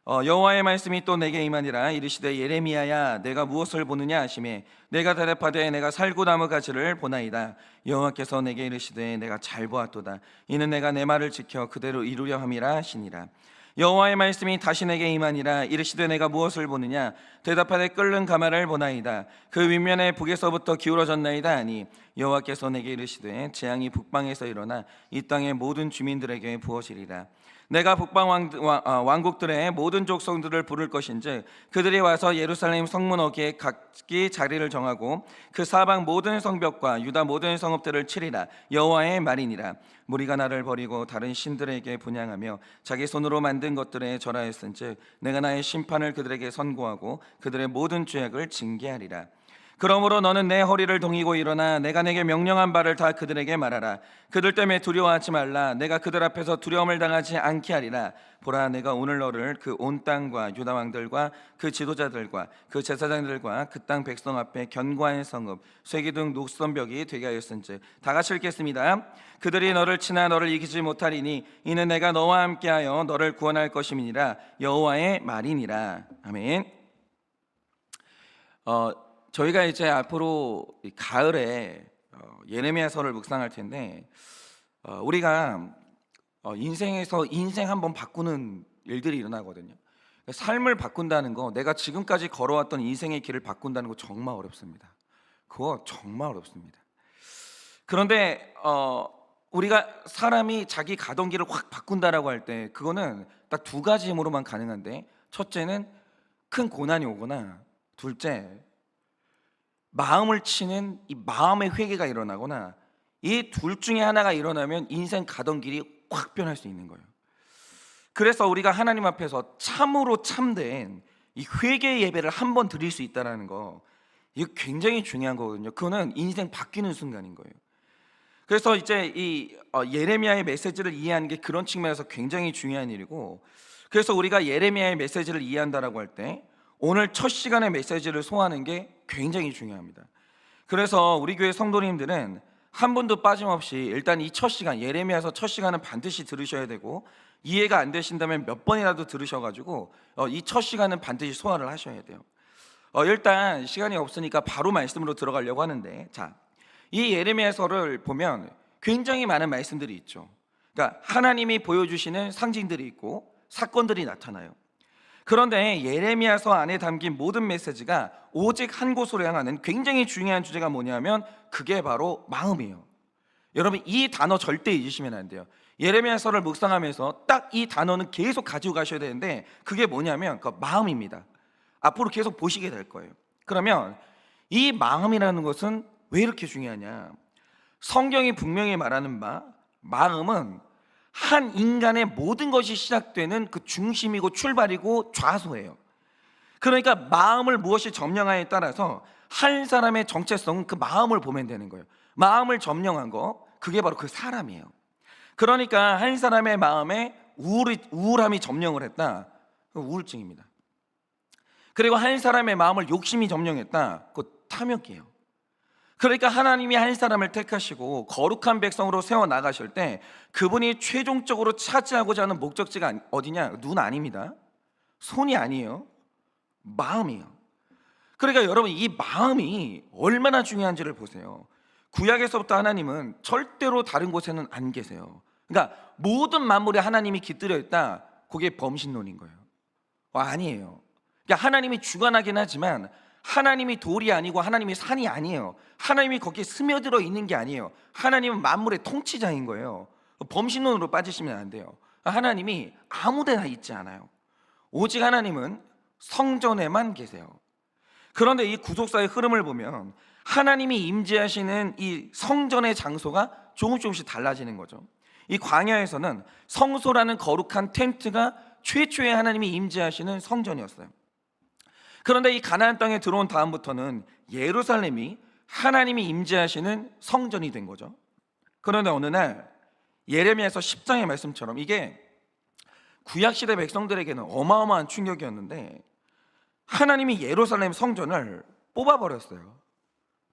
여호와의 말씀이 또 내게 임하니라. 이르시되 예레미야야 내가 무엇을 보느냐 하시매 내가 대답하되 내가 살구나무 가지를 보나이다. 여호와께서 내게 이르시되 내가 잘 보았도다. 이는 내가 내 말을 지켜 그대로 이루려 함이라 하시니라. 여호와의 말씀이 다시 내게 임하니라. 이르시되 내가 무엇을 보느냐 대답하되 끓는 가마를 보나이다. 그 윗면에 북에서부터 기울어졌나이다 하니 여호와께서 내게 이르시되 재앙이 북방에서 일어나 이 땅의 모든 주민들에게 부어지리라. 내가 북방 왕국들의 모든 족속들을 부를 것인즉 그들이 와서 예루살렘 성문 어귀에 각기 자리를 정하고 그 사방 모든 성벽과 유다 모든 성읍들을 치리라. 여호와의 말이니라. 무리가 나를 버리고 다른 신들에게 분향하며 자기 손으로 만든 것들에 절하였은즉 내가 나의 심판을 그들에게 선고하고 그들의 모든 죄악을 징계하리라. 그러므로 너는 내 허리를 동이고 일어나 내가 내게 명령한 바를 다 그들에게 말하라. 그들 때문에 두려워하지 말라. 내가 그들 앞에서 두려움을 당하지 않게 하리라. 보라, 내가 오늘 너를 그 온 땅과 유다 왕들과 그 지도자들과 그 제사장들과 그 땅 백성 앞에 견고한 성읍 쇠기둥 녹선벽이 되게 하였은즉. 다 같이 읽겠습니다. 그들이 너를 치나 너를 이기지 못하리니 이는 내가 너와 함께하여 너를 구원할 것임이니라. 여호와의 말이니라. 아멘. 저희가 이제 앞으로 가을에 예레미야서를 묵상할 텐데, 우리가 인생에서 인생 한번 바꾸는 일들이 일어나거든요. 삶을 바꾼다는 거, 내가 지금까지 걸어왔던 인생의 길을 바꾼다는 거 정말 어렵습니다. 그거 정말 어렵습니다. 그런데 우리가 사람이 자기 가던 길을 확 바꾼다라고 할 때 그거는 딱 두 가지 힘으로만 가능한데, 첫째는 큰 고난이 오거나, 둘째 마음을 치는 이 마음의 회개가 일어나거나, 이 둘 중에 하나가 일어나면 인생 가던 길이 확 변할 수 있는 거예요. 그래서 우리가 하나님 앞에서 참으로 참된 이 회개 예배를 한번 드릴 수 있다는 거, 이거 굉장히 중요한 거거든요. 그거는 인생 바뀌는 순간인 거예요. 그래서 이제 이 예레미야의 메시지를 이해하는 게 그런 측면에서 굉장히 중요한 일이고, 그래서 우리가 예레미야의 메시지를 이해한다라고 할 때 오늘 첫 시간의 메시지를 소화하는 게 굉장히 중요합니다. 그래서 우리 교회 성도님들은 한 분도 빠짐없이 일단 이 첫 시간, 예레미야서 첫 시간은 반드시 들으셔야 되고, 이해가 안 되신다면 몇 번이라도 들으셔가지고 이 첫 시간은 반드시 소화를 하셔야 돼요. 일단 시간이 없으니까 바로 말씀으로 들어가려고 하는데, 자, 이 예레미야서를 보면 굉장히 많은 말씀들이 있죠. 그러니까 하나님이 보여주시는 상징들이 있고 사건들이 나타나요. 그런데 예레미야서 안에 담긴 모든 메시지가 오직 한 곳으로 향하는 굉장히 중요한 주제가 뭐냐면, 그게 바로 마음이에요. 여러분, 이 단어 절대 잊으시면 안 돼요. 예레미야서를 묵상하면서 딱 이 단어는 계속 가지고 가셔야 되는데, 그게 뭐냐면 그 마음입니다. 앞으로 계속 보시게 될 거예요. 그러면 이 마음이라는 것은 왜 이렇게 중요하냐? 성경이 분명히 말하는 바, 마음은 한 인간의 모든 것이 시작되는 그 중심이고 출발이고 좌소예요. 그러니까 마음을 무엇이 점령하에 따라서 한 사람의 정체성은 그 마음을 보면 되는 거예요. 마음을 점령한 거, 그게 바로 그 사람이에요. 그러니까 한 사람의 마음에 우울함이 점령을 했다, 우울증입니다. 그리고 한 사람의 마음을 욕심이 점령했다, 그 탐욕이에요. 그러니까 하나님이 한 사람을 택하시고 거룩한 백성으로 세워나가실 때 그분이 최종적으로 차지하고자 하는 목적지가 어디냐? 눈 아닙니다. 손이 아니에요. 마음이에요. 그러니까 여러분, 이 마음이 얼마나 중요한지를 보세요. 구약에서부터 하나님은 절대로 다른 곳에는 안 계세요. 그러니까 모든 만물에 하나님이 깃들여 있다, 그게 범신론인 거예요. 아니에요. 그러니까 하나님이 주관하긴 하지만 하나님이 돌이 아니고 하나님이 산이 아니에요. 하나님이 거기에 스며들어 있는 게 아니에요. 하나님은 만물의 통치자인 거예요. 범신론으로 빠지시면 안 돼요. 하나님이 아무데나 있지 않아요. 오직 하나님은 성전에만 계세요. 그런데 이 구속사의 흐름을 보면 하나님이 임재하시는 이 성전의 장소가 조금씩 달라지는 거죠. 이 광야에서는 성소라는 거룩한 텐트가 최초의 하나님이 임재하시는 성전이었어요. 그런데 이 가나안 땅에 들어온 다음부터는 예루살렘이 하나님이 임재하시는 성전이 된 거죠. 그런데 어느 날 예레미야서 10장의 말씀처럼 이게 구약시대 백성들에게는 어마어마한 충격이었는데, 하나님이 예루살렘 성전을 뽑아버렸어요.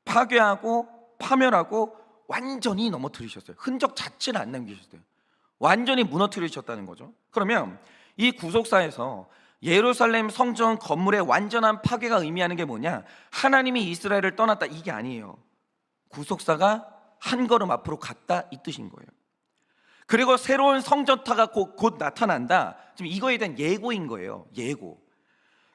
파괴하고 파멸하고 완전히 넘어뜨리셨어요. 흔적 자체를 안 남기셨어요. 완전히 무너뜨리셨다는 거죠. 그러면 이 구속사에서 예루살렘 성전 건물의 완전한 파괴가 의미하는 게 뭐냐? 하나님이 이스라엘을 떠났다, 이게 아니에요. 구속사가 한 걸음 앞으로 갔다, 이 뜻인 거예요. 그리고 새로운 성전타가 곧 나타난다, 지금 이거에 대한 예고인 거예요. 예고.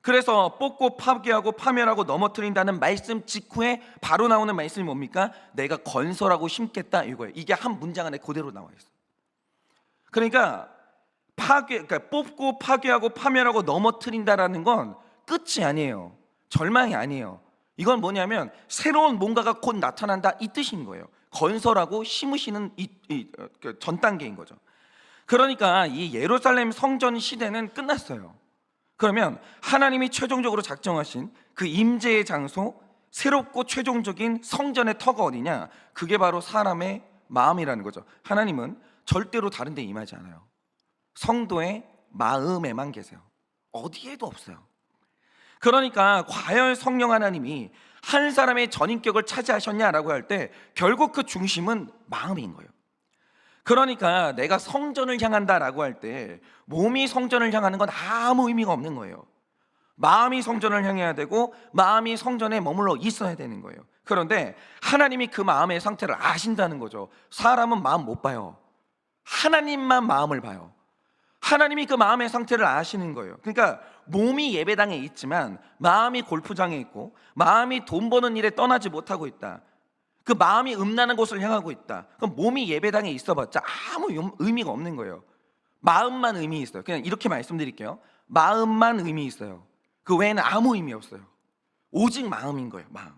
그래서 뽑고 파괴하고 파멸하고 넘어뜨린다는 말씀 직후에 바로 나오는 말씀이 뭡니까? 내가 건설하고 심겠다, 이거예요. 이게 한 문장 안에 그대로 나와 있어요. 그러니까 그러니까 뽑고 파괴하고 파멸하고 넘어뜨린다라는 건 끝이 아니에요. 절망이 아니에요. 이건 뭐냐면 새로운 뭔가가 곧 나타난다, 이 뜻인 거예요. 건설하고 심으시는 전 단계인 거죠. 그러니까 이 예루살렘 성전 시대는 끝났어요. 그러면 하나님이 최종적으로 작정하신 그 임재의 장소, 새롭고 최종적인 성전의 터가 어디냐? 그게 바로 사람의 마음이라는 거죠. 하나님은 절대로 다른 데 임하지 않아요. 성도의 마음에만 계세요. 어디에도 없어요. 그러니까 과연 성령 하나님이 한 사람의 전인격을 차지하셨냐라고 할 때 결국 그 중심은 마음인 거예요. 그러니까 내가 성전을 향한다라고 할 때 몸이 성전을 향하는 건 아무 의미가 없는 거예요. 마음이 성전을 향해야 되고 마음이 성전에 머물러 있어야 되는 거예요. 그런데 하나님이 그 마음의 상태를 아신다는 거죠. 사람은 마음 못 봐요. 하나님만 마음을 봐요. 하나님이 그 마음의 상태를 아시는 거예요. 그러니까 몸이 예배당에 있지만 마음이 골프장에 있고 마음이 돈 버는 일에 떠나지 못하고 있다, 그 마음이 음란한 곳을 향하고 있다, 그럼 몸이 예배당에 있어봤자 아무 의미가 없는 거예요. 마음만 의미 있어요. 그냥 이렇게 말씀드릴게요. 마음만 의미 있어요. 그 외에는 아무 의미 없어요. 오직 마음인 거예요. 마음.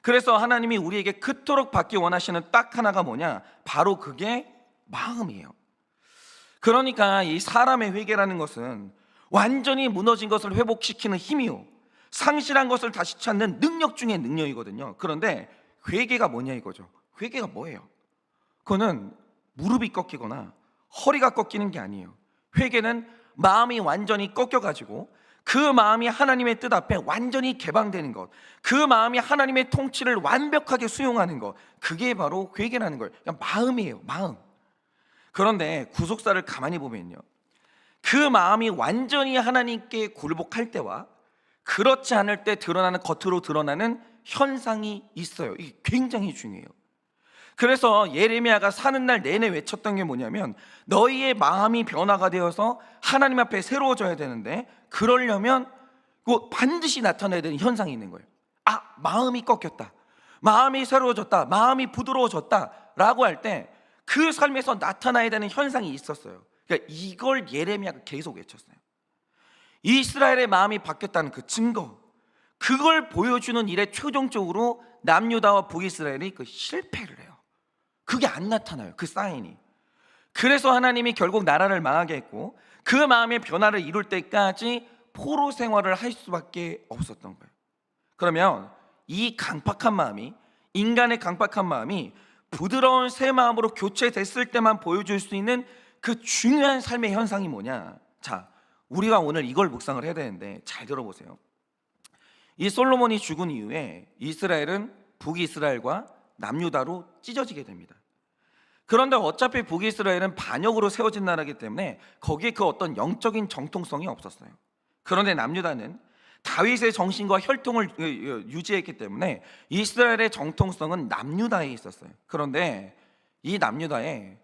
그래서 하나님이 우리에게 그토록 받기 원하시는 딱 하나가 뭐냐? 바로 그게 마음이에요. 그러니까 이 사람의 회개라는 것은 완전히 무너진 것을 회복시키는 힘이요, 상실한 것을 다시 찾는 능력 중의 능력이거든요. 그런데 회개가 뭐냐 이거죠. 회개가 뭐예요? 그거는 무릎이 꺾이거나 허리가 꺾이는 게 아니에요. 회개는 마음이 완전히 꺾여가지고 그 마음이 하나님의 뜻 앞에 완전히 개방되는 것, 그 마음이 하나님의 통치를 완벽하게 수용하는 것, 그게 바로 회개라는 거예요. 그냥 마음이에요. 마음. 그런데 구속사를 가만히 보면요, 그 마음이 완전히 하나님께 굴복할 때와 그렇지 않을 때 드러나는, 겉으로 드러나는 현상이 있어요. 이게 굉장히 중요해요. 그래서 예레미야가 사는 날 내내 외쳤던 게 뭐냐면 너희의 마음이 변화가 되어서 하나님 앞에 새로워져야 되는데 그러려면 그 반드시 나타나야 되는 현상이 있는 거예요. 아, 마음이 꺾였다, 마음이 새로워졌다, 마음이 부드러워졌다 라고 할 때 그 삶에서 나타나야 되는 현상이 있었어요. 그러니까 이걸 예레미야가 계속 외쳤어요. 이스라엘의 마음이 바뀌었다는 그 증거, 그걸 보여주는 일에 최종적으로 남유다와 북이스라엘이 그 실패를 해요. 그게 안 나타나요, 그 사인이. 그래서 하나님이 결국 나라를 망하게 했고 그 마음의 변화를 이룰 때까지 포로 생활을 할 수밖에 없었던 거예요. 그러면 이 강팍한 마음이, 인간의 강팍한 마음이 부드러운 새 마음으로 교체됐을 때만 보여줄 수 있는 그 중요한 삶의 현상이 뭐냐? 자, 우리가 오늘 이걸 묵상을 해야 되는데 잘 들어보세요. 이 솔로몬이 죽은 이후에 이스라엘은 북이스라엘과 남유다로 찢어지게 됩니다. 그런데 어차피 북이스라엘은 반역으로 세워진 나라이기 때문에 거기에 그 어떤 영적인 정통성이 없었어요. 그런데 남유다는 다윗의 정신과 혈통을 유지했기 때문에 이스라엘의 정통성은 남유다에 있었어요. 그런데 이 남유다에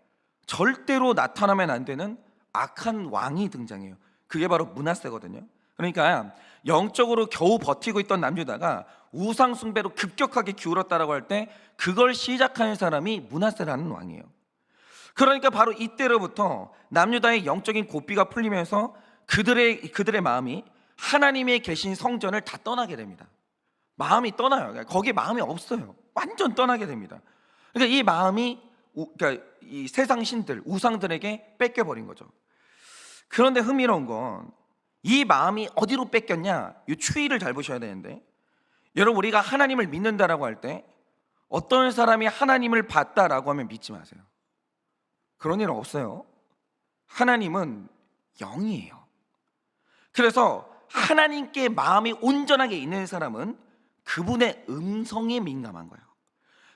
절대로 나타나면 안 되는 악한 왕이 등장해요. 그게 바로 므낫세거든요. 그러니까 영적으로 겨우 버티고 있던 남유다가 우상 숭배로 급격하게 기울었다라고 할 때 그걸 시작하는 사람이 므낫세라는 왕이에요. 그러니까 바로 이때로부터 남유다의 영적인 고삐가 풀리면서 그들의 마음이 하나님의 계신 성전을 다 떠나게 됩니다. 마음이 떠나요. 거기에 마음이 없어요. 완전 떠나게 됩니다. 그러니까 이 마음이 그러니까 이 세상 신들, 우상들에게 뺏겨버린 거죠. 그런데 흥미로운 건 이 마음이 어디로 뺏겼냐, 이 추이를 잘 보셔야 되는데, 여러분 우리가 하나님을 믿는다라고 할 때 어떤 사람이 하나님을 봤다라고 하면 믿지 마세요. 그런 일은 없어요. 하나님은 영이에요. 그래서 하나님께 마음이 온전하게 있는 사람은 그분의 음성에 민감한 거예요.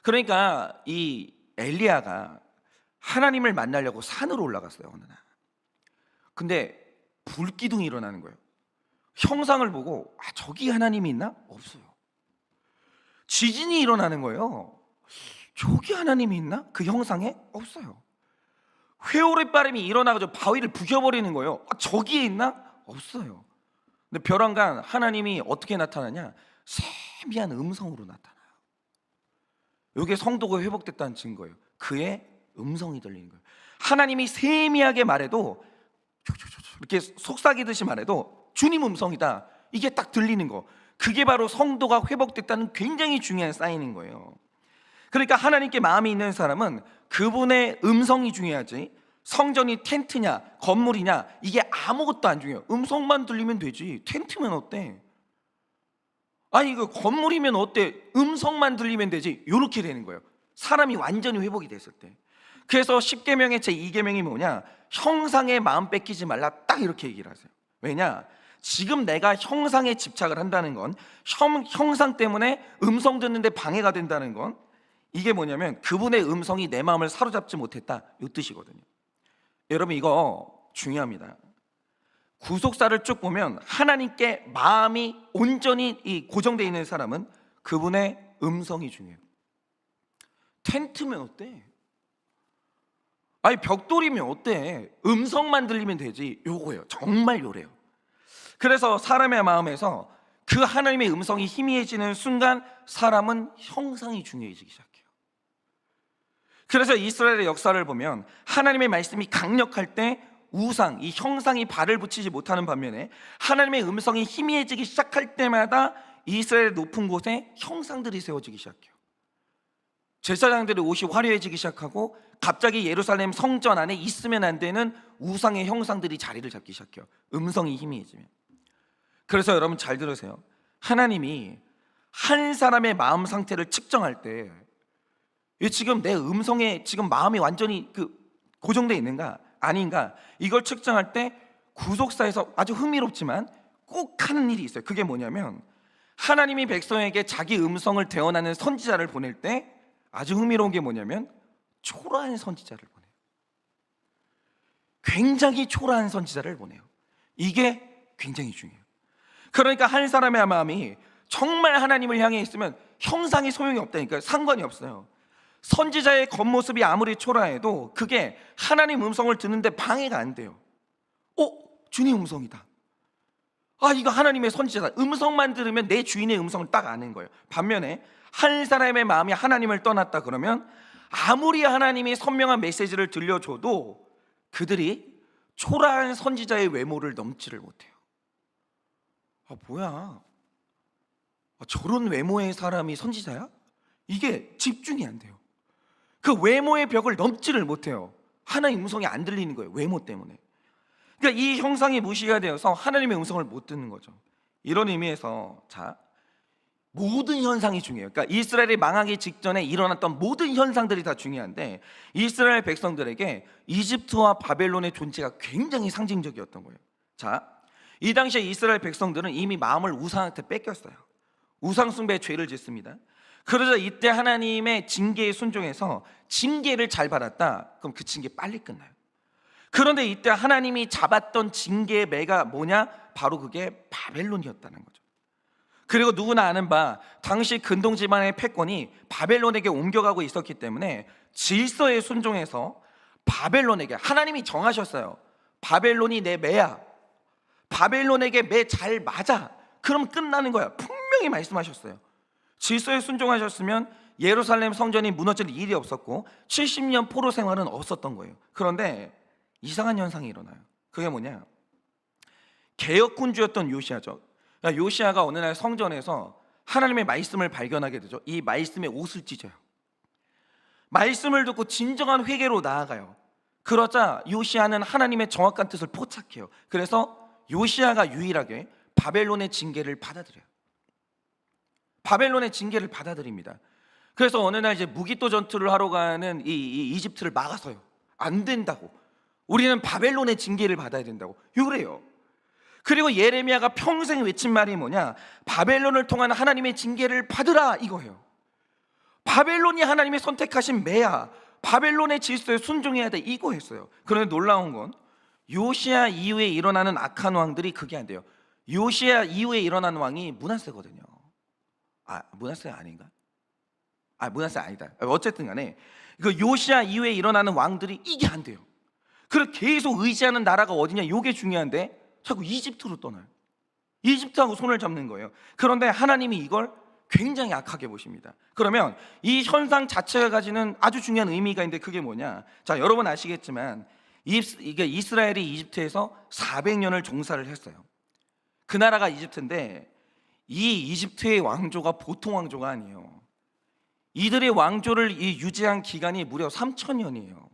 그러니까 이 엘리야가 하나님을 만나려고 산으로 올라갔어요, 어느 날. 근데 불기둥이 일어나는 거예요. 형상을 보고 저기 하나님이 있나? 없어요. 지진이 일어나는 거예요. 저기 하나님이 있나? 그 형상에? 없어요. 회오리바람이 일어나가지고 바위를 부셔버리는 거예요. 저기에 있나? 없어요. 근데 벼랑간 하나님이 어떻게 나타나냐? 세미한 음성으로 나타나요. 이게 성도가 회복됐다는 증거예요. 그의 음성이 들리는 거예요. 하나님이 세미하게 말해도, 이렇게 속삭이듯이 말해도 주님 음성이다, 이게 딱 들리는 거, 그게 바로 성도가 회복됐다는 굉장히 중요한 사인인 거예요. 그러니까 하나님께 마음이 있는 사람은 그분의 음성이 중요하지, 성전이 텐트냐 건물이냐 이게 아무것도 안 중요해요. 음성만 들리면 되지, 텐트면 어때? 아니 이거 건물이면 어때? 음성만 들리면 되지. 이렇게 되는 거예요. 사람이 완전히 회복이 됐을 때. 그래서 10계명의 제2계명이 뭐냐? 형상에 마음 뺏기지 말라, 딱 이렇게 얘기를 하세요. 왜냐? 지금 내가 형상에 집착을 한다는 건, 형상 때문에 음성 듣는데 방해가 된다는 건, 이게 뭐냐면 그분의 음성이 내 마음을 사로잡지 못했다, 이 뜻이거든요. 여러분 이거 중요합니다. 구속사를 쭉 보면 하나님께 마음이 온전히 고정되어 있는 사람은 그분의 음성이 중요해요. 텐트면 어때? 아니 벽돌이면 어때? 음성만 들리면 되지. 요거예요. 정말 요래요. 그래서 사람의 마음에서 그 하나님의 음성이 희미해지는 순간 사람은 형상이 중요해지기 시작해요. 그래서 이스라엘의 역사를 보면 하나님의 말씀이 강력할 때 우상, 이 형상이 발을 붙이지 못하는 반면에 하나님의 음성이 희미해지기 시작할 때마다 이스라엘 높은 곳에 형상들이 세워지기 시작해요. 제사장들의 옷이 화려해지기 시작하고 갑자기 예루살렘 성전 안에 있으면 안 되는 우상의 형상들이 자리를 잡기 시작해요. 음성이 희미해지면. 그래서 여러분 잘 들으세요. 하나님이 한 사람의 마음 상태를 측정할 때, 지금 내 음성에 지금 마음이 완전히 고정되어 있는가 아닌가, 이걸 측정할 때 구속사에서 아주 흥미롭지만 꼭 하는 일이 있어요. 그게 뭐냐면 하나님이 백성에게 자기 음성을 대언하는 선지자를 보낼 때 아주 흥미로운 게 뭐냐면 초라한 선지자를 보내요. 굉장히 초라한 선지자를 보내요. 이게 굉장히 중요해요. 그러니까 한 사람의 마음이 정말 하나님을 향해 있으면 형상이 소용이 없다니까요. 상관이 없어요. 선지자의 겉모습이 아무리 초라해도 그게 하나님 음성을 듣는데 방해가 안 돼요. 주님 음성이다. 이거 하나님의 선지자다. 음성만 들으면 내 주인의 음성을 딱 아는 거예요. 반면에 한 사람의 마음이 하나님을 떠났다 그러면 아무리 하나님이 선명한 메시지를 들려줘도 그들이 초라한 선지자의 외모를 넘지를 못해요. 뭐야? 저런 외모의 사람이 선지자야? 이게 집중이 안 돼요. 그 외모의 벽을 넘지를 못해요. 하나님의 음성이 안 들리는 거예요. 외모 때문에. 그러니까 이 형상이 무시가 되어서 하나님의 음성을 못 듣는 거죠. 이런 의미에서 모든 현상이 중요해요. 그러니까 이스라엘이 망하기 직전에 일어났던 모든 현상들이 다 중요한데 이스라엘 백성들에게 이집트와 바벨론의 존재가 굉장히 상징적이었던 거예요. 이 당시에 이스라엘 백성들은 이미 마음을 우상한테 뺏겼어요. 우상 숭배의 죄를 짓습니다. 그러자 이때 하나님의 징계에 순종해서 징계를 잘 받았다, 그럼 그 징계 빨리 끝나요. 그런데 이때 하나님이 잡았던 징계의 매가 뭐냐? 바로 그게 바벨론이었다는 거죠. 그리고 누구나 아는 바 당시 근동 지방의 패권이 바벨론에게 옮겨가고 있었기 때문에 질서에 순종해서 바벨론에게, 하나님이 정하셨어요. 바벨론이 내 매야. 바벨론에게 매 잘 맞아. 그럼 끝나는 거야. 분명히 말씀하셨어요. 질서에 순종하셨으면 예루살렘 성전이 무너질 일이 없었고 70년 포로 생활은 없었던 거예요. 그런데 이상한 현상이 일어나요. 그게 뭐냐? 개혁군주였던 요시아죠. 요시아가 어느 날 성전에서 하나님의 말씀을 발견하게 되죠. 이 말씀에 옷을 찢어요. 말씀을 듣고 진정한 회개로 나아가요. 그러자 요시아는 하나님의 정확한 뜻을 포착해요. 그래서 요시아가 유일하게 바벨론의 징계를 받아들여요. 바벨론의 징계를 받아들입니다. 그래서 어느 날 이제 무기토 전투를 하러 가는 이 이집트를 막아서요. 안 된다고. 우리는 바벨론의 징계를 받아야 된다고. 이래요. 그리고 예레미야가 평생 외친 말이 뭐냐? 바벨론을 통한 하나님의 징계를 받으라, 이거예요. 바벨론이 하나님의 선택하신 매야. 바벨론의 질서에 순종해야 돼, 이거였어요. 그런데 놀라운 건 요시아 이후에 일어나는 악한 왕들이 그게 안 돼요. 요시야 이후에 일어난 왕이 므낫세거든요. 므낫세 아닌가? 므낫세 아니다. 어쨌든 간에 그 요시야 이후에 일어나는 왕들이 이게 안 돼요. 그래서 계속 의지하는 나라가 어디냐? 이게 중요한데 자꾸 이집트로 떠나요. 이집트하고 손을 잡는 거예요. 그런데 하나님이 이걸 굉장히 악하게 보십니다. 그러면 이 현상 자체가 가지는 아주 중요한 의미가 있는데 그게 뭐냐? 자, 여러분 아시겠지만 이게 이스라엘이 이집트에서 400년을 종사를 했어요. 그 나라가 이집트인데 이 이집트의 왕조가 보통 왕조가 아니에요. 이들의 왕조를 유지한 기간이 무려 3,000년이에요.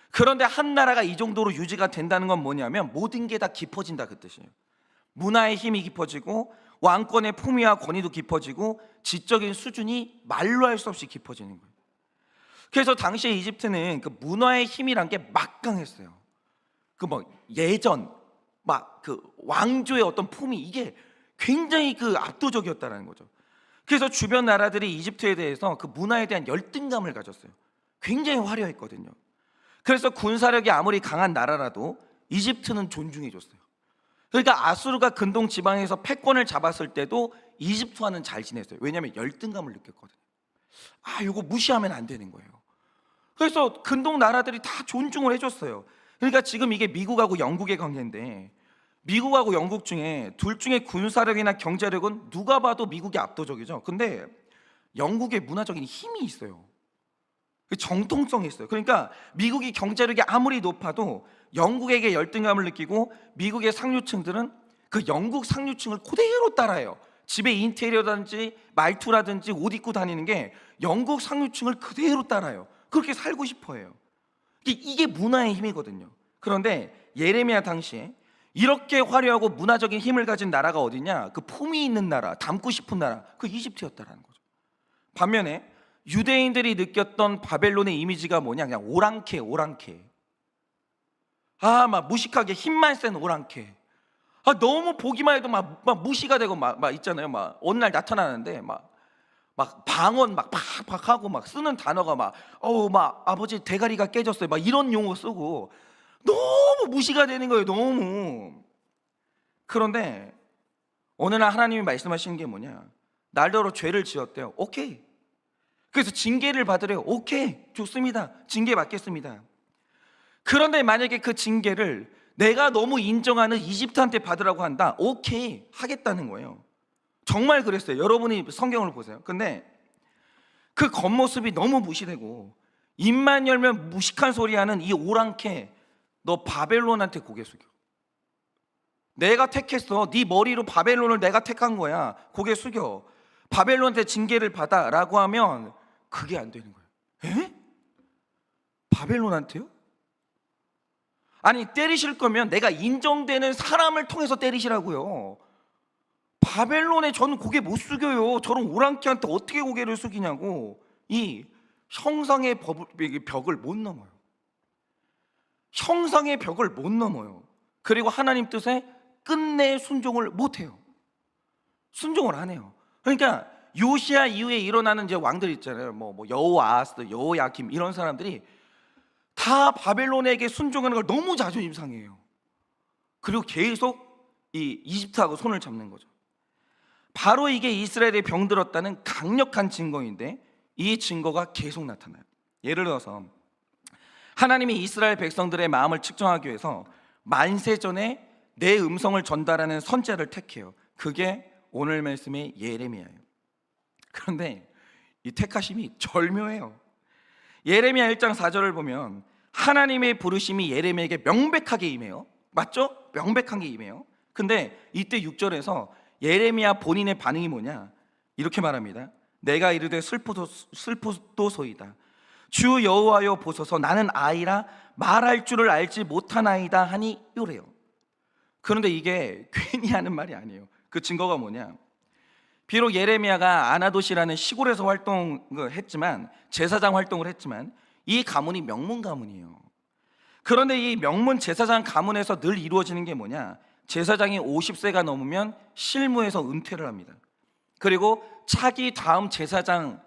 그런데 한 나라가 이 정도로 유지가 된다는 건 뭐냐면 모든 게 다 깊어진다 그 뜻이에요. 문화의 힘이 깊어지고 왕권의 품위와 권위도 깊어지고 지적인 수준이 말로 할 수 없이 깊어지는 거예요. 그래서 당시에 이집트는 그 문화의 힘이란 게 막강했어요. 그 뭐 예전 막 그 왕조의 어떤 품위 이게 굉장히 그 압도적이었다는 거죠. 그래서 주변 나라들이 이집트에 대해서 그 문화에 대한 열등감을 가졌어요. 굉장히 화려했거든요. 그래서 군사력이 아무리 강한 나라라도 이집트는 존중해 줬어요. 그러니까 아수르가 근동 지방에서 패권을 잡았을 때도 이집트와는 잘 지냈어요. 왜냐하면 열등감을 느꼈거든요. 이거 무시하면 안 되는 거예요. 그래서 근동 나라들이 다 존중을 해줬어요. 그러니까 지금 이게 미국하고 영국의 관계인데 미국하고 영국 중에 둘 중에 군사력이나 경제력은 누가 봐도 미국이 압도적이죠. 근데 영국의 문화적인 힘이 있어요. 정통성이 있어요. 그러니까 미국이 경제력이 아무리 높아도 영국에게 열등감을 느끼고 미국의 상류층들은 그 영국 상류층을 그대로 따라해요. 집의 인테리어라든지 말투라든지 옷 입고 다니는 게 영국 상류층을 그대로 따라해요. 그렇게 살고 싶어 해요. 이게 문화의 힘이거든요. 그런데 예레미야 당시에 이렇게 화려하고 문화적인 힘을 가진 나라가 어디냐? 그 품위 있는 나라, 닮고 싶은 나라, 그 이집트였다라는 거죠. 반면에 유대인들이 느꼈던 바벨론의 이미지가 뭐냐? 그냥 오랑캐. 막 무식하게 힘만 센 오랑캐. 너무 보기만 해도 막 무시가 되고 막 있잖아요. 막 어느 날 나타나는데 막 방언 막 팍팍 하고 막 쓰는 단어가 막 아버지 대가리가 깨졌어요. 막 이런 용어 쓰고 너무 무시가 되는 거예요. 너무. 그런데 어느 날 하나님이 말씀하시는 게 뭐냐? 날더러 죄를 지었대요. 오케이. 그래서 징계를 받으래요. 오케이, 좋습니다. 징계 받겠습니다. 그런데 만약에 그 징계를 내가 너무 인정하는 이집트한테 받으라고 한다. 오케이, 하겠다는 거예요. 정말 그랬어요. 여러분이 성경을 보세요. 근데 그 겉모습이 너무 무시되고 입만 열면 무식한 소리 하는 이 오랑캐, 너 바벨론한테 고개 숙여. 내가 택했어. 네 머리로 바벨론을 내가 택한 거야. 고개 숙여. 바벨론한테 징계를 받아 라고 하면 그게 안 되는 거예요. 에? 바벨론한테요? 아니, 때리실 거면 내가 인정되는 사람을 통해서 때리시라고요. 바벨론에 저는 고개 못 숙여요. 저런 오랑캐한테 어떻게 고개를 숙이냐고. 이 형상의 벽을 못 넘어요. 형상의 벽을 못 넘어요. 그리고 하나님 뜻에 끝내 순종을 못 해요. 순종을 안 해요. 그러니까 요시야 이후에 일어나는 이제 왕들 있잖아요. 뭐 여호아하스, 여호야김 이런 사람들이 다 바벨론에게 순종하는 걸 너무 자존심 상해요. 그리고 계속 이 이집트하고 손을 잡는 거죠. 바로 이게 이스라엘에 병들었다는 강력한 증거인데 이 증거가 계속 나타나요. 예를 들어서 하나님이 이스라엘 백성들의 마음을 측정하기 위해서 만세 전에 내 음성을 전달하는 선지자를 택해요. 그게 오늘 말씀의 예레미야예요. 그런데 이 택하심이 절묘해요. 예레미야 1장 4절을 보면 하나님의 부르심이 예레미야에게 명백하게 임해요. 맞죠? 명백하게 임해요. 근데 이때 6절에서 예레미야 본인의 반응이 뭐냐? 이렇게 말합니다. 내가 이르되 슬프도소이다. 주 여호와여 보소서, 나는 아이라 말할 줄을 알지 못하나이다 하니 요래요. 그런데 이게 괜히 하는 말이 아니에요. 그 증거가 뭐냐? 비록 예레미야가 아나돗이라는 시골에서 활동을 했지만, 제사장 활동을 했지만 이 가문이 명문 가문이에요. 그런데 이 명문 제사장 가문에서 늘 이루어지는 게 뭐냐? 제사장이 50세가 넘으면 실무에서 은퇴를 합니다. 그리고 차기 다음 제사장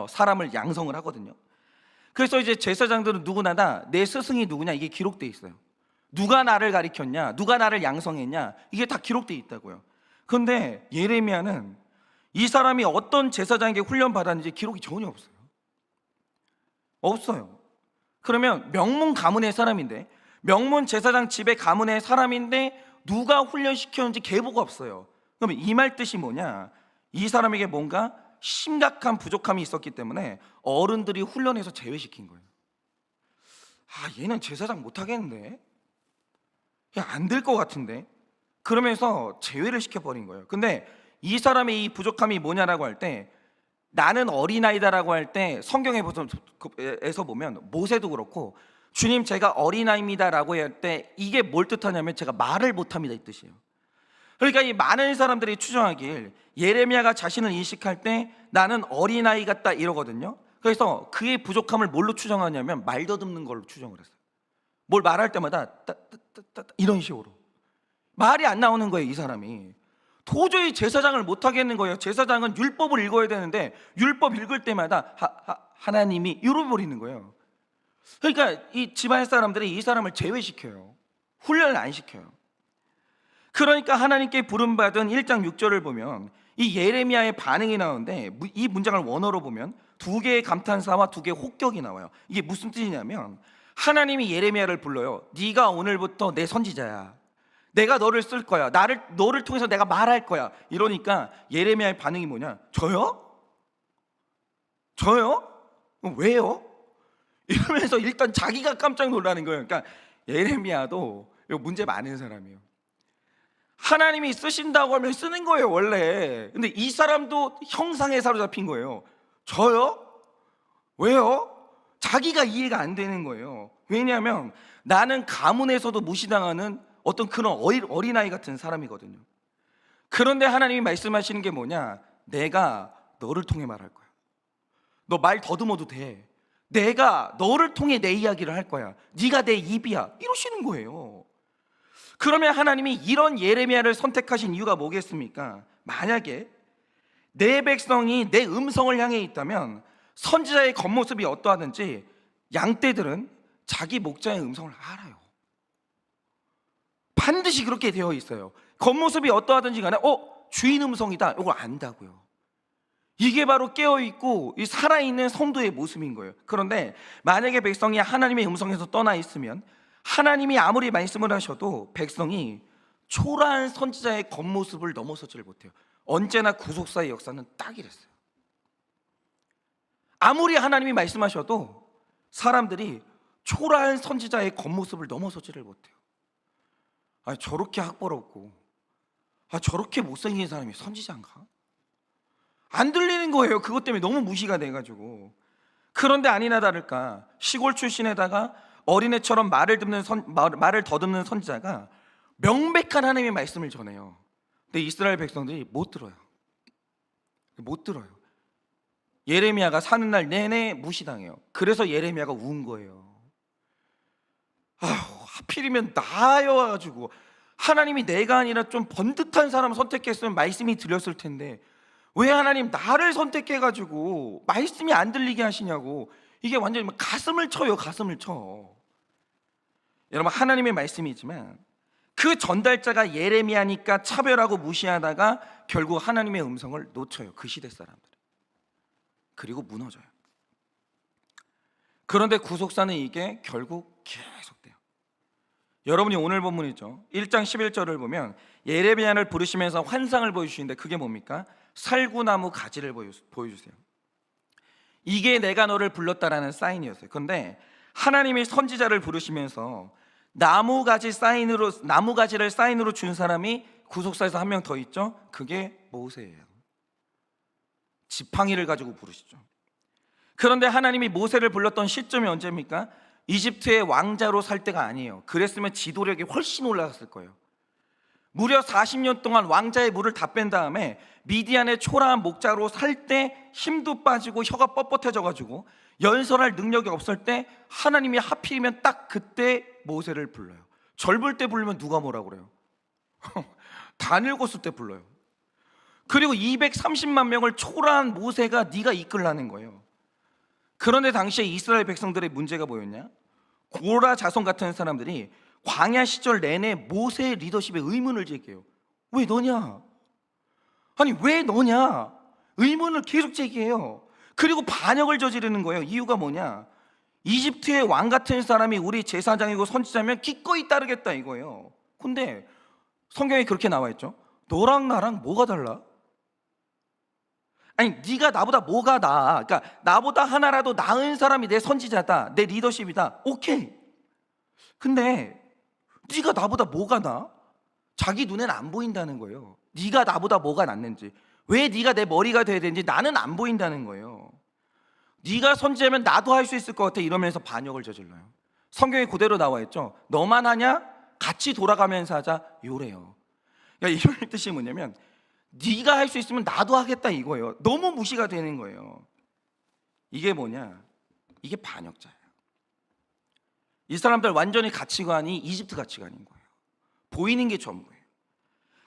사람을 양성을 하거든요. 그래서 이제 제사장들은 누구나 다 내 스승이 누구냐 이게 기록돼 있어요. 누가 나를 가리켰냐, 누가 나를 양성했냐, 이게 다 기록되어 있다고요. 그런데 예레미야는 이 사람이 어떤 제사장에게 훈련받았는지 기록이 전혀 없어요. 없어요. 그러면 명문 가문의 사람인데, 명문 제사장 집의 가문의 사람인데 누가 훈련시켰는지 계보가 없어요. 그러면 이 말 뜻이 뭐냐, 이 사람에게 뭔가 심각한 부족함이 있었기 때문에 어른들이 훈련해서 제외시킨 거예요. 얘는 제사장 못하겠는데, 안 될 것 같은데, 그러면서 제외를 시켜버린 거예요. 근데 이 사람의 이 부족함이 뭐냐라고 할 때, 나는 어린아이다라고 할 때 성경에서 보면 모세도 그렇고, 주님 제가 어린아이입니다라고 할 때 이게 뭘 뜻하냐면 제가 말을 못합니다 이 뜻이에요. 그러니까 이 많은 사람들이 추정하길 예레미야가 자신을 인식할 때 나는 어린아이 같다 이러거든요. 그래서 그의 부족함을 뭘로 추정하냐면 말 더듬는 걸로 추정을 했어요. 뭘 말할 때마다 이런 식으로 말이 안 나오는 거예요. 이 사람이 도저히 제사장을 못 하겠는 거예요. 제사장은 율법을 읽어야 되는데 율법 읽을 때마다 하나님이 이러버리는 거예요. 그러니까 이 집안 사람들이 이 사람을 제외시켜요. 훈련을 안 시켜요. 그러니까 하나님께 부름받은 1장 6절을 보면 이 예레미야의 반응이 나오는데, 이 문장을 원어로 보면 두 개의 감탄사와 두 개의 혹격이 나와요. 이게 무슨 뜻이냐면 하나님이 예레미야를 불러요. 네가 오늘부터 내 선지자야, 내가 너를 쓸 거야, 너를 통해서 내가 말할 거야. 이러니까 예레미야의 반응이 뭐냐, 저요? 왜요? 이러면서 일단 자기가 깜짝 놀라는 거예요. 그러니까 예레미야도 문제 많은 사람이에요. 하나님이 쓰신다고 하면 쓰는 거예요 원래. 근데 이 사람도 형상에 사로잡힌 거예요. 저요? 왜요? 자기가 이해가 안 되는 거예요. 왜냐하면 나는 가문에서도 무시당하는 어떤 그런 어린아이 같은 사람이거든요. 그런데 하나님이 말씀하시는 게 뭐냐, 내가 너를 통해 말할 거야. 너 말 더듬어도 돼. 내가 너를 통해 내 이야기를 할 거야. 네가 내 입이야. 이러시는 거예요. 그러면 하나님이 이런 예레미야를 선택하신 이유가 뭐겠습니까? 만약에 내 백성이 내 음성을 향해 있다면 선지자의 겉모습이 어떠하든지 양떼들은 자기 목자의 음성을 알아요. 반드시 그렇게 되어 있어요. 겉모습이 어떠하든지 간에 주인 음성이다, 이걸 안다고요. 이게 바로 깨어있고 살아있는 성도의 모습인 거예요. 그런데 만약에 백성이 하나님의 음성에서 떠나 있으면 하나님이 아무리 말씀을 하셔도 백성이 초라한 선지자의 겉모습을 넘어서지를 못해요. 언제나 구속사의 역사는 딱 이랬어요. 아무리 하나님이 말씀하셔도 사람들이 초라한 선지자의 겉모습을 넘어서지를 못해요. 저렇게 학벌없고 저렇게 못생긴 사람이 선지자인가? 안 들리는 거예요. 그것 때문에 너무 무시가 돼가지고. 그런데 아니나 다를까 시골 출신에다가 어린애처럼 말을 더듬는 선지자가 명백한 하나님의 말씀을 전해요. 근데 이스라엘 백성들이 못 들어요. 예레미야가 사는 날 내내 무시당해요. 그래서 예레미야가 운 거예요. 하필이면 나여가지고 하나님이 내가 아니라 좀 번듯한 사람 선택했으면 말씀이 들렸을 텐데 왜 하나님 나를 선택해가지고 말씀이 안 들리게 하시냐고. 이게 완전히 가슴을 쳐요. 여러분, 하나님의 말씀이지만 그 전달자가 예레미야니까 차별하고 무시하다가 결국 하나님의 음성을 놓쳐요. 그 시대 사람들. 그리고 무너져요. 그런데 구속사는 이게 결국 계속돼요. 여러분이 오늘 본문이죠. 1장 11절을 보면 예레미야를 부르시면서 환상을 보여주시는데 그게 뭡니까? 살구나무 가지를 보여주세요. 이게 내가 너를 불렀다라는 사인이었어요. 그런데 하나님이 선지자를 부르시면서 나무가지를 사인으로 준 사람이 구속사에서 한 명 더 있죠. 그게 모세예요. 지팡이를 가지고 부르시죠. 그런데 하나님이 모세를 불렀던 시점이 언제입니까? 이집트의 왕자로 살 때가 아니에요. 그랬으면 지도력이 훨씬 올라갔을 거예요. 무려 40년 동안 왕자의 물을 다 뺀 다음에 미디안의 초라한 목자로 살 때 힘도 빠지고 혀가 뻣뻣해져가지고 연설할 능력이 없을 때 하나님이 하필이면 딱 그때 모세를 불러요. 젊을 때 부르면 누가 뭐라고 그래요? 다 늙었을 때 불러요. 그리고 230만 명을 초라한 모세가 네가 이끌라는 거예요. 그런데 당시에 이스라엘 백성들의 문제가 뭐였냐? 고라 자손 같은 사람들이 광야 시절 내내 모세의 리더십에 의문을 제기해요. 왜 너냐? 아니 왜 너냐? 의문을 계속 제기해요. 그리고 반역을 저지르는 거예요. 이유가 뭐냐? 이집트의 왕 같은 사람이 우리 제사장이고 선지자면 기꺼이 따르겠다 이거예요. 근데 성경에 그렇게 나와 있죠. 너랑 나랑 뭐가 달라? 아니 네가 나보다 뭐가 나아? 그러니까 나보다 하나라도 나은 사람이 내 선지자다, 내 리더십이다. 오케이. 근데 네가 나보다 뭐가 나? 자기 눈엔 안 보인다는 거예요. 네가 나보다 뭐가 낫는지, 왜 네가 내 머리가 돼야 되는지 나는 안 보인다는 거예요. 네가 선지자면 나도 할 수 있을 것 같아 이러면서 반역을 저질러요. 성경에 그대로 나와 있죠. 너만 하냐? 같이 돌아가면서 하자 요래요. 그러니까 이런 뜻이 뭐냐면 네가 할 수 있으면 나도 하겠다 이거예요. 너무 무시가 되는 거예요. 이게 뭐냐? 이게 반역자예요. 이 사람들 완전히 가치관이 이집트 가치관인 거예요. 보이는 게 전부예요.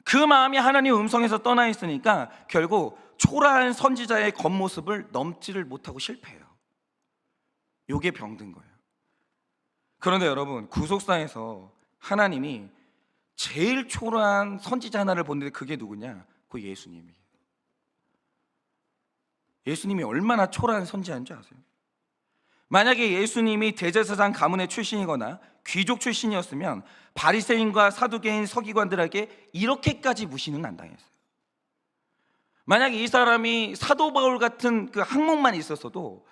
그 마음이 하나님의 음성에서 떠나 있으니까 결국 초라한 선지자의 겉모습을 넘지를 못하고 실패해요. 이게 병든 거예요. 그런데 여러분, 구속사에서 하나님이 제일 초라한 선지자 하나를 보는데 그게 누구냐? 그 예수님이에요. 예수님이 얼마나 초라한 선지자인 줄 아세요? 만약에 예수님이 대제사장 가문의 출신이거나 귀족 출신이었으면 바리새인과 사두개인 서기관들에게 이렇게까지 무시는 안 당했어요. 만약에 이 사람이 사도 바울 같은 그 항목만 있었어도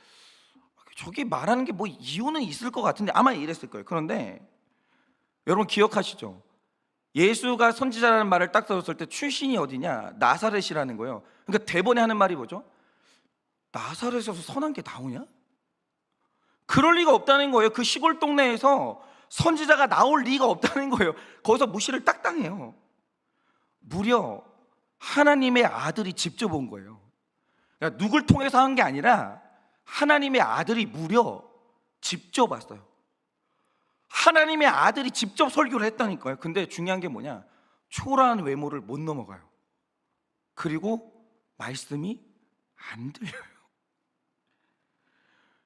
저게 말하는 게 뭐 이유는 있을 것 같은데 아마 이랬을 거예요. 그런데 여러분 기억하시죠? 예수가 선지자라는 말을 딱 들었을 때 출신이 어디냐? 나사렛이라는 거예요. 그러니까 대본에 하는 말이 뭐죠? 나사렛에서 선한 게 나오냐? 그럴 리가 없다는 거예요. 그 시골 동네에서 선지자가 나올 리가 없다는 거예요. 거기서 무시를 딱 당해요. 무려 하나님의 아들이 직접 온 거예요. 그러니까 누굴 통해서 한 게 아니라 하나님의 아들이 무려 직접 왔어요. 하나님의 아들이 직접 설교를 했다니까요. 근데 중요한 게 뭐냐? 초라한 외모를 못 넘어가요. 그리고 말씀이 안 들려요.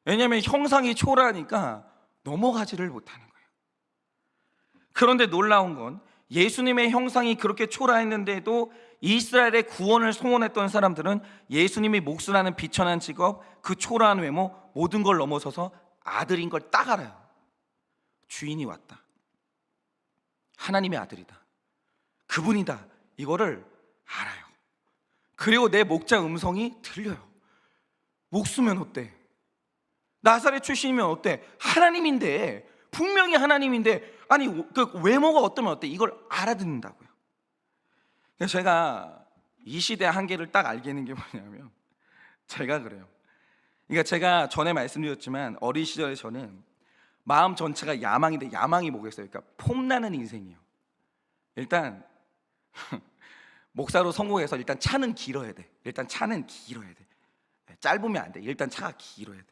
왜냐하면 형상이 초라하니까 넘어가지를 못하는 거예요. 그런데 놀라운 건 예수님의 형상이 그렇게 초라했는데도 이스라엘의 구원을 소원했던 사람들은 예수님이 목수라는 비천한 직업, 그 초라한 외모, 모든 걸 넘어서서 아들인 걸 딱 알아요. 주인이 왔다, 하나님의 아들이다, 그분이다, 이거를 알아요. 그리고 내 목자 음성이 들려요. 목수면 어때? 나사렛 출신이면 어때? 하나님인데, 분명히 하나님인데, 아니 그 외모가 어떠면 어때? 이걸 알아듣는다고요. 그래서 제가 이 시대의 한계를 딱 알겠는 게 뭐냐면, 제가 그래요. 그러니까 제가 전에 말씀드렸지만 어린 시절에 저는 마음 전체가 야망인데, 야망이 뭐겠어요? 그러니까 폼나는 인생이에요. 일단 목사로 성공해서 일단 차는 길어야 돼. 일단 차는 길어야 돼. 짧으면 안 돼. 일단 차가 길어야 돼.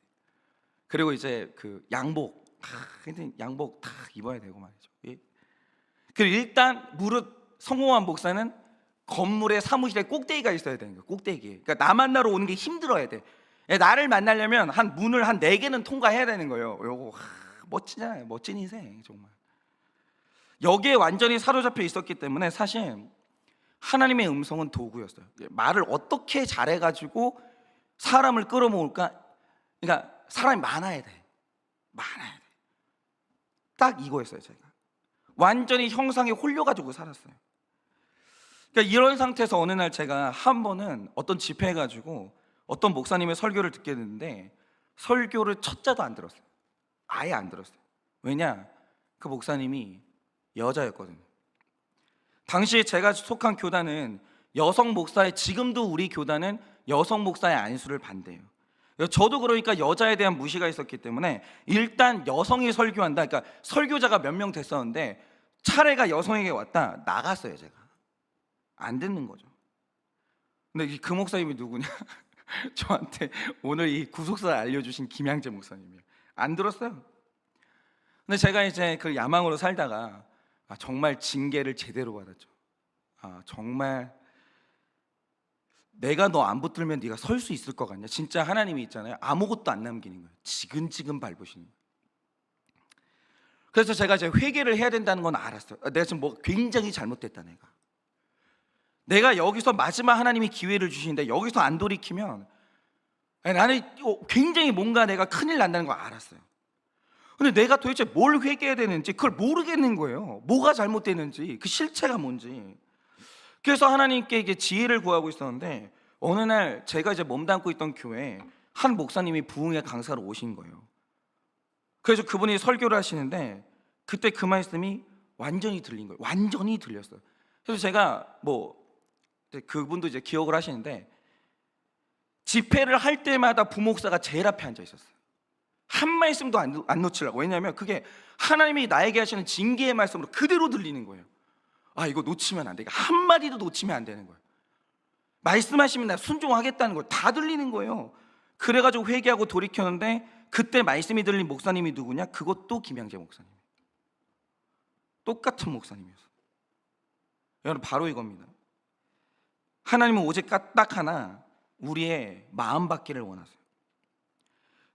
그리고 이제 그 양복, 양복 다 입어야 되고 말이죠. 그리고 일단 무릇 성공한 목사는 건물에 사무실에 꼭대기가 있어야 되는 거예요. 꼭대기. 그러니까 나 만나러 오는 게 힘들어야 돼. 나를 만나려면 한 문을 한 4개는 통과해야 되는 거예요. 요거 멋지잖아요. 멋진 인생 정말. 여기에 완전히 사로잡혀 있었기 때문에 사실 하나님의 음성은 도구였어요. 말을 어떻게 잘해가지고 사람을 끌어모을까? 그러니까 사람이 많아야 돼. 많아야 돼. 딱 이거였어요. 제가 완전히 형상에 홀려가지고 살았어요. 그러니까 이런 상태에서 어느 날 제가 한 번은 어떤 집회에 가지고 어떤 목사님의 설교를 듣게 됐는데, 설교를 첫 자도 안 들었어요. 아예 안 들었어요. 왜냐? 그 목사님이 여자였거든요. 당시에 제가 속한 교단은 여성 목사의, 지금도 우리 교단은 여성 목사의 안수를 반대해요. 저도 그러니까 여자에 대한 무시가 있었기 때문에 일단 여성이 설교한다, 그러니까 설교자가 몇 명 됐었는데 차례가 여성에게 왔다, 나갔어요. 제가 안 듣는 거죠. 근데 그 목사님이 누구냐? 저한테 오늘 이 구속사를 알려주신 김양재 목사님이에요. 안 들었어요. 근데 제가 이제 그 야망으로 살다가 정말 징계를 제대로 받았죠. 정말 내가 너 안 붙들면 네가 설 수 있을 것 같냐? 진짜 하나님이 있잖아요. 아무것도 안 남기는 거예요. 지근지근 밟으시는 거예요. 그래서 제가 이제 회개를 해야 된다는 건 알았어요. 내가 지금 뭐 굉장히 잘못됐다. 내가 여기서 마지막 하나님이 기회를 주시는데 여기서 안 돌이키면 나는 굉장히 뭔가 내가 큰일 난다는 걸 알았어요. 근데 내가 도대체 뭘 회개해야 되는지 그걸 모르겠는 거예요. 뭐가 잘못됐는지, 그 실체가 뭔지. 그래서 하나님께 이게 지혜를 구하고 있었는데 어느 날 제가 이제 몸담고 있던 교회에 한 목사님이 부흥회 강사로 오신 거예요. 그래서 그분이 설교를 하시는데 그때 그 말씀이 완전히 들린 거예요. 완전히 들렸어요. 그래서 제가 그분도 이제 기억을 하시는데 집회를 할 때마다 부목사가 제일 앞에 앉아 있었어요. 한 말씀도 안 놓치려고. 왜냐하면 그게 하나님이 나에게 하시는 징계의 말씀으로 그대로 들리는 거예요. 이거 놓치면 안 돼. 한마디도 놓치면 안 되는 거예요. 말씀하시면 나 순종하겠다는 거 다 들리는 거예요. 그래가지고 회개하고 돌이켰는데 그때 말씀이 들린 목사님이 누구냐? 그것도 김양재 목사님. 똑같은 목사님이었어요. 여러분, 바로 이겁니다. 하나님은 오직 딱 하나, 우리의 마음 받기를 원하세요.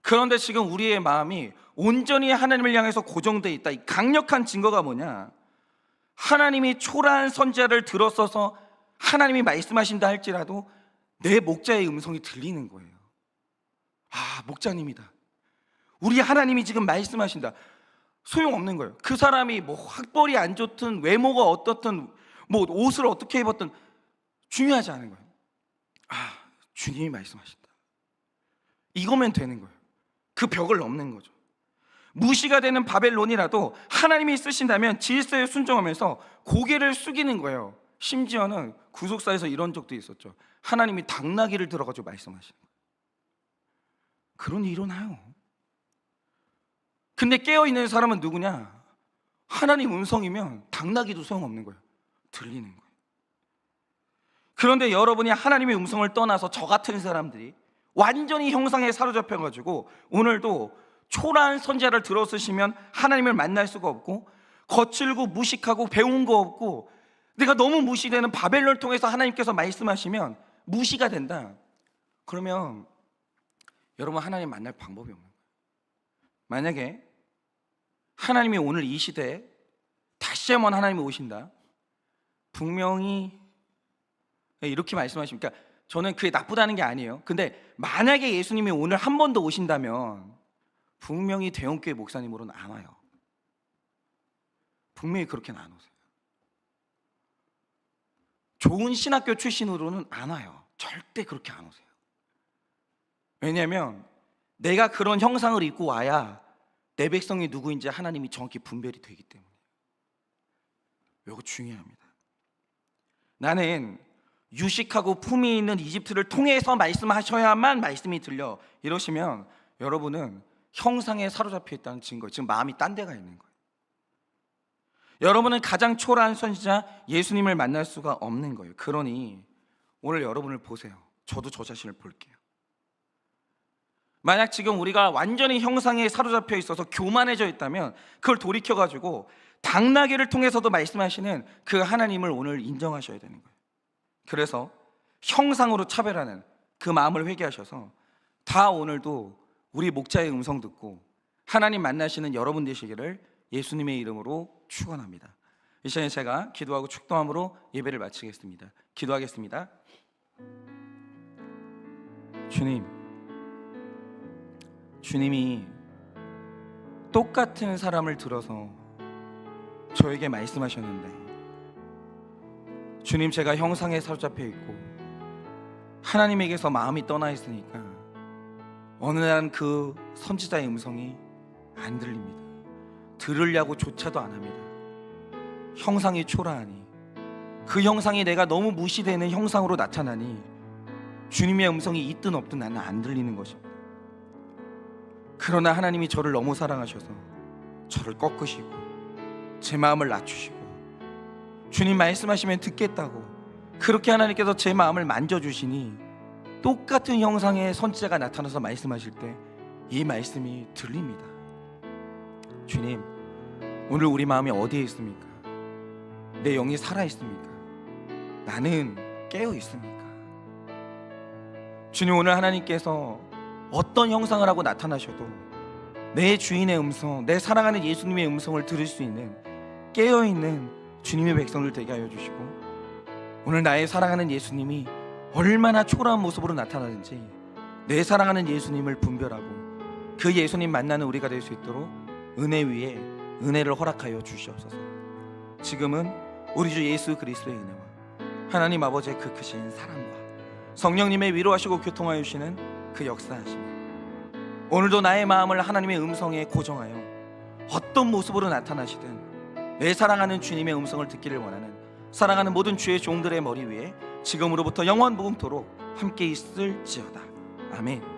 그런데 지금 우리의 마음이 온전히 하나님을 향해서 고정되어 있다. 이 강력한 증거가 뭐냐? 하나님이 초라한 선지자를 들어서서 하나님이 말씀하신다 할지라도 내 목자의 음성이 들리는 거예요. 목자님이다. 우리 하나님이 지금 말씀하신다. 소용없는 거예요. 그 사람이 학벌이 안 좋든 외모가 어떻든 옷을 어떻게 입었든 중요하지 않은 거예요. 주님이 말씀하신다. 이거면 되는 거예요. 그 벽을 넘는 거죠. 무시가 되는 바벨론이라도 하나님이 쓰신다면 질서에 순종하면서 고개를 숙이는 거예요. 심지어는 구속사에서 이런 적도 있었죠. 하나님이 당나귀를 들어가지고 말씀하시는 거예요. 그런 일이 일어나요. 근데 깨어있는 사람은 누구냐? 하나님 음성이면 당나귀도 소용없는 거예요. 들리는 거예요. 그런데 여러분이 하나님의 음성을 떠나서 저 같은 사람들이 완전히 형상에 사로잡혀가지고 오늘도 초라한 선지자를 들어쓰시면 하나님을 만날 수가 없고, 거칠고 무식하고 배운 거 없고 내가 너무 무시되는 바벨론을 통해서 하나님께서 말씀하시면 무시가 된다. 그러면 여러분, 하나님 만날 방법이 없는 거예요. 만약에 하나님이 오늘 이 시대에 다시 한번 하나님이 오신다, 분명히 이렇게 말씀하십니까? 저는 그게 나쁘다는 게 아니에요. 근데 만약에 예수님이 오늘 한 번 더 오신다면 분명히 대형교회 목사님으로는 안 와요. 분명히 그렇게는 안 오세요. 좋은 신학교 출신으로는 안 와요. 절대 그렇게 안 오세요. 왜냐하면 내가 그런 형상을 입고 와야 내 백성이 누구인지 하나님이 정확히 분별이 되기 때문에. 이거 중요합니다. 나는 유식하고 품위 있는 이집트를 통해서 말씀하셔야만 말씀이 들려, 이러시면 여러분은 형상에 사로잡혀 있다는 증거, 지금 마음이 딴 데가 있는 거예요. 여러분은 가장 초라한 선지자 예수님을 만날 수가 없는 거예요. 그러니 오늘 여러분을 보세요. 저도 저 자신을 볼게요. 만약 지금 우리가 완전히 형상에 사로잡혀 있어서 교만해져 있다면 그걸 돌이켜가지고 당나귀를 통해서도 말씀하시는 그 하나님을 오늘 인정하셔야 되는 거예요. 그래서 형상으로 차별하는 그 마음을 회개하셔서 다 오늘도 우리 목자의 음성 듣고 하나님 만나시는 여러분 되시기를 예수님의 이름으로 축원합니다. 이 시간에 제가 기도하고 축도함으로 예배를 마치겠습니다. 기도하겠습니다. 주님이 똑같은 사람을 들어서 저에게 말씀하셨는데, 주님, 제가 형상에 사로잡혀 있고 하나님에게서 마음이 떠나 있으니까 어느 날 그 선지자의 음성이 안 들립니다. 들으려고 조차도 안 합니다. 형상이 초라하니, 그 형상이 내가 너무 무시되는 형상으로 나타나니 주님의 음성이 있든 없든 나는 안 들리는 것입니다. 그러나 하나님이 저를 너무 사랑하셔서 저를 꺾으시고 제 마음을 낮추시고 주님 말씀하시면 듣겠다고 그렇게 하나님께서 제 마음을 만져주시니 똑같은 형상의 선지자가 나타나서 말씀하실 때 이 말씀이 들립니다. 주님, 오늘 우리 마음이 어디에 있습니까? 내 영이 살아있습니까? 나는 깨어있습니까? 주님, 오늘 하나님께서 어떤 형상을 하고 나타나셔도 내 주인의 음성, 내 사랑하는 예수님의 음성을 들을 수 있는 깨어있는 주님의 백성들 되게 하여 주시고, 오늘 나의 사랑하는 예수님이 얼마나 초라한 모습으로 나타나는지 내 사랑하는 예수님을 분별하고 그 예수님 만나는 우리가 될 수 있도록 은혜 위에 은혜를 허락하여 주시옵소서. 지금은 우리 주 예수 그리스도의 은혜와 하나님 아버지의 그 크신 사랑과 성령님의 위로하시고 교통하여 주시는 그 역사하심이 오늘도 나의 마음을 하나님의 음성에 고정하여 어떤 모습으로 나타나시든 내 사랑하는 주님의 음성을 듣기를 원하는 사랑하는 모든 주의 종들의 머리 위에 지금으로부터 영원 무궁토록 함께 있을지어다. 아멘.